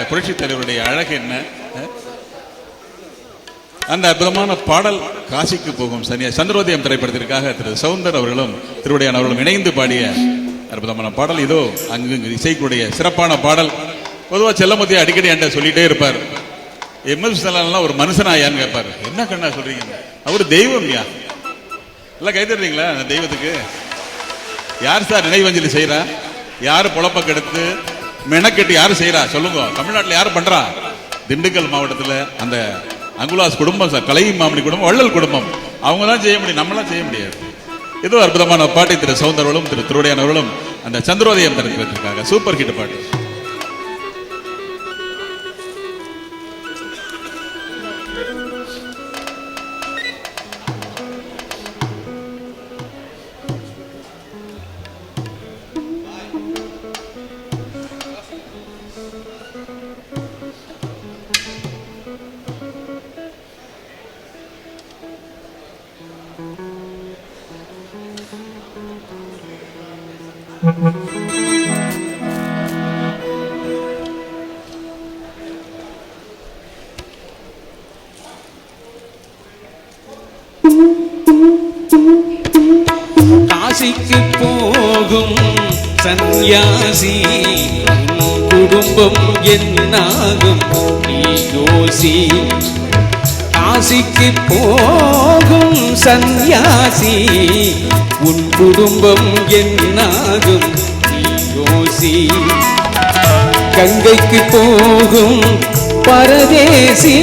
புரட்சி தலைவருடைய அழகு என்ன? அந்த அற்புதமான பாடல் காசிக்கு போகும் சந்திரோதயம் திரைப்படத்திற்காக திரு சவுந்தர் அவர்களும் திருவுடையான் அவர்களும் இணைந்து பாடிய அற்புதமான பாடல் இதோ. அங்கு இசைக்குடைய சிறப்பான பாடல். பொதுவாக செல்லமுத்தி அடிக்கடி என்கிட்ட சொல்லிட்டே இருப்பார், எம்எஸ் ஒரு மனுஷனாயான்னு கேட்பார். என்ன கண்ணா சொல்றீங்க? அவரு தெய்வம் யா. எல்லாம் கைதறீங்களா? அந்த தெய்வத்துக்கு யார் சார் நினைவஞ்சலி செய்யறா? யாரு பொழப்ப கெடுத்து மெனக்கெட்டு யாரு செய்யறா சொல்லுங்க? தமிழ்நாட்டில் யாரு பண்றா? திண்டுக்கல் மாவட்டத்தில் அந்த அங்குலாஸ் குடும்பம் சார், கலை மாமணி குடும்பம், வள்ளல் குடும்பம், அவங்க தான் செய்ய முடியும், நம்மளாம் செய்ய முடியாது. ஏதோ அற்புதமான பாட்டை திரு சவுந்தரவர்களும் திரு திருவுடையான் அவர்களும் அந்த சந்திரோதயம் திரைப்படத்திற்காக சூப்பர் ஹிட் பாட்டு. காசிக்கு போகும் சந்நியாசி குடும்பம் என்னாகும் நீ யோசி. காசிக்கு போகும் சந்நியாசி உன் குடும்பம் என்னாகும் நீ யோசி. கங்கைக்கு போகும் பரதேசி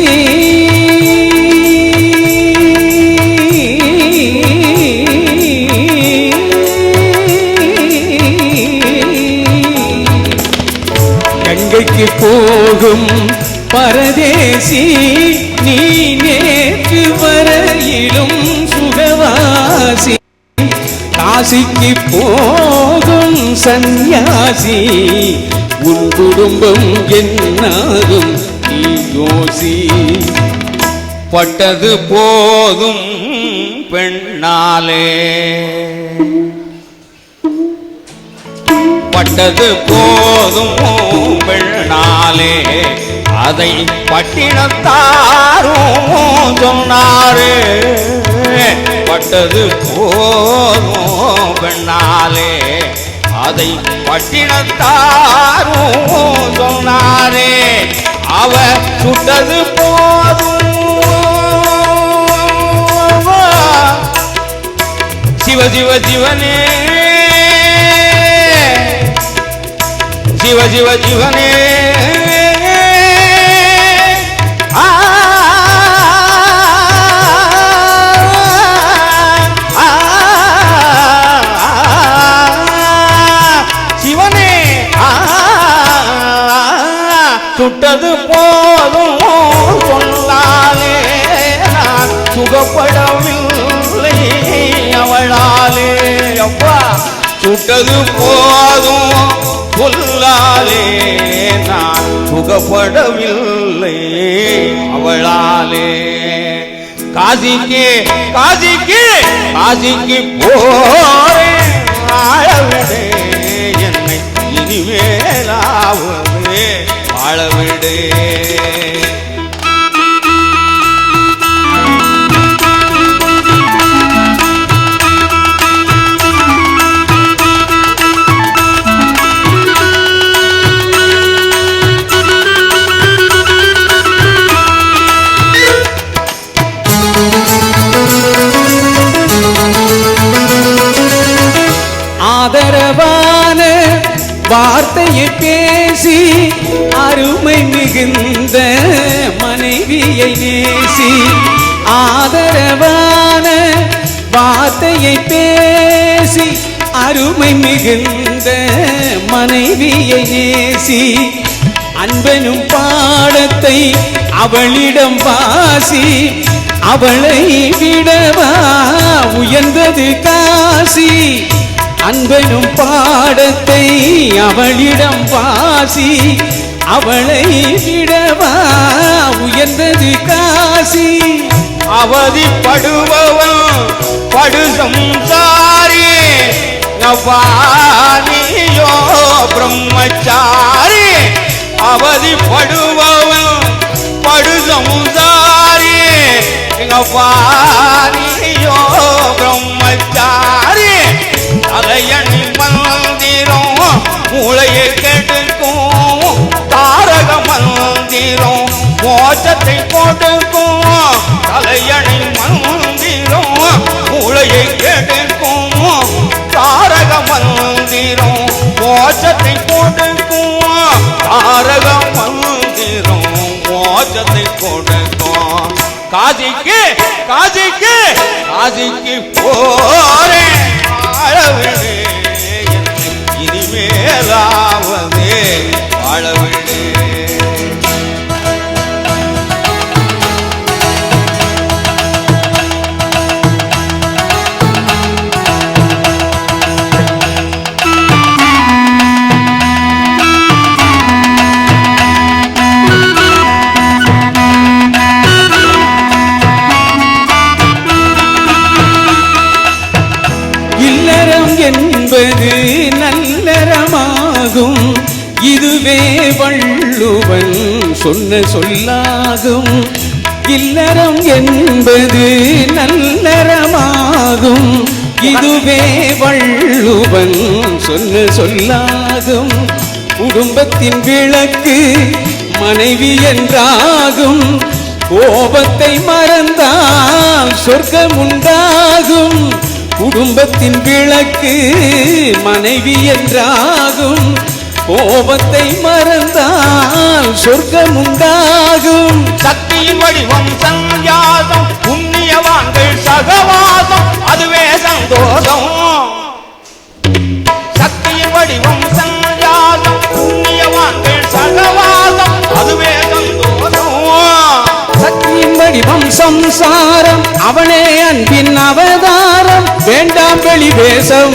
கங்கைக்கு போகும் பரதேசி நீ நேற்று வரையிலும் சுகவாசி. காசிக்கு போகும் சந்நியாசி உன் குடும்பம் என்னாகும் நீ யோசி. பட்டது போதும் பெண்ணாலே, பட்டது போதும் பெண்ணாலே, அதை பட்டினத்தாரும் சொன்னாரு. பட்டது போதும் பெண்ணாலே, அதை பட்டினத்தாரும் சொன்னாரே. அவ சுட்டது போதும் சிவ சிவ சிவனே, சிவ சிவ சிவனே. சிவனே சுட்டது போதும் சொன்னாலே, நான் சுகப்படவில்லை அவளாலே. அப்பா சுட்டது போதும் சொல்லாலே, நான் சுகப்படவில்லை அவளாலே. காசிக்கு காசிக்கு காசிக்கு போறேன் வாழவிடு என்னை இனிமேலாவது வாழவிடு. ஆதரவான வார்த்தையை பேசி அருமை மிகுந்த மனைவியை நேசி. ஆதரவான வார்த்தையை பேசி அருமை மிகுந்த மனைவியை நேசி. அன்பனும் பாடத்தை அவளிடம் வாசி. அவளை விடவா உயர்ந்தது காசி. அன்பனும் பாடத்தை அவளிடம் வாசி. அவளை விடவா உயர்ந்தது காசி. அவதிப்படுபவன் படு சம்சாரி, நவானியோ பிரம்மச்சாரி. அவதிப்படுபவன் படு சமுசாரி எங்க பாரியோ பிரம்மச்சாரி தலையணி மந்திரம் மூளையை கெடுக்கும் தாரக மந்திரம் மோட்சத்தை கொடுக்கும் தலையணி மந்திரம் மூளையை கெடுக்கும் தாரக மந்திரம் மோட்சத்தை கொடுக்கும் தாரக மந்திரம் மோட்சத்தை கொடுக்கும் காசிக்கு காசிக்கு காசிக்கு போறேன் வாழவிடு இனிமேலாவது வாழவிடு என்பது நல்லறமாகும் இதுவே வள்ளுவன் சொன்ன சொல்லாகும் இல்லறம் என்பது நல்லறமாகும் இதுவே வள்ளுவன் சொன்ன சொல்லாகும் குடும்பத்தின் விளக்கு மனைவி என்றாகும் கோபத்தை மறந்தால் சொர்க்கம் உண்டாகும் குடும்பத்தின் விளக்கு மனைவி என்றாகும் கோபத்தை மறந்தால் சொர்க்கம் உண்டாகும் சக்தியின் வடிவம் சந்நியாசம் புண்ணியவான்கள் சகவாசம் அதுவே சந்தோஷம் சக்தியின் வடிவம் சந்நியாசம் புண்ணியவான்கள் சகவாசம் அதுவே சந்தோஷம் சக்தியின் வடிவம் சம்சாரம் அவனே அன்பின் அவதாரம் வேண்டாம் வெளிவேசம்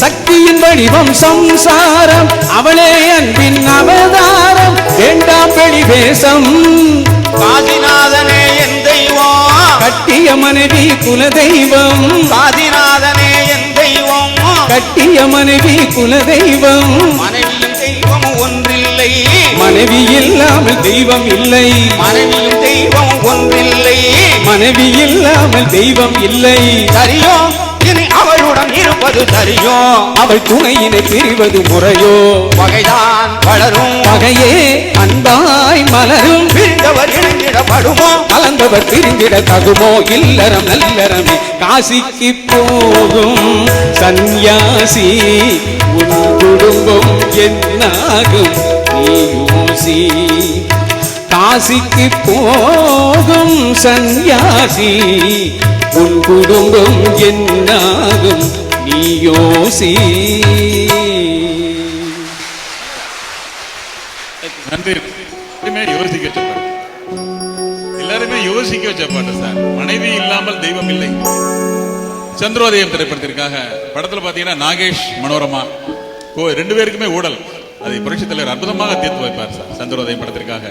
சக்தியின் வடிவம் சம்சாரம் அவனே அன்பின் அவதாரம் வேண்டாம் வெளிவேசம் காசிநாதனே என் தெய்வம் கட்டிய மனைவி குலதெய்வம் காசிநாதனே என் தெய்வம் கட்டிய மனைவி குலதெய்வம் மனைவியும் தெய்வம் ஒன்றில்லை மனைவி இல்லாமல் தெய்வம் இல்லை மனைவியும் தெய்வம் ஒன்றில்லை மனைவி இல்லாமல் தெய்வம் இல்லை சரியோ இனி அவளுடன் இருப்பது சரியோ அவள் துணையினை பிரிவது முறையோ வகைதான் வளரும் வகையே அன்பாய் மலரும் பிரிந்தவர் இணைந்திடப்படுமோ கலந்தவர் பிரிந்திட தகுமோ இல்லறம் நல்லறமே காசிக்கு போகும் சந்நியாசி உன் குடும்பம் என்னாகும் நீ யோசி காசிக்கு போகும் சந்நியாசி உன் குடும்பம் என்னாகும் நீ யோசி நன்றி. எல்லாருமே யோசிக்க வச்ச பாட்டு. எல்லாருமே யோசிக்க வச்ச பாட்டு சார். மனைவி இல்லாமல் தெய்வம் இல்லை. சந்திரோதயம் திரைப்படத்திற்காக படத்துல பாத்தீங்கன்னா நாகேஷ் மனோரமா ரெண்டு பேருக்குமே ஊழல் அதை புரட்சித் தலைவர் அற்புதமாக தீர்த்து வைப்பார் சார். சந்திரோதயம் படத்திற்காக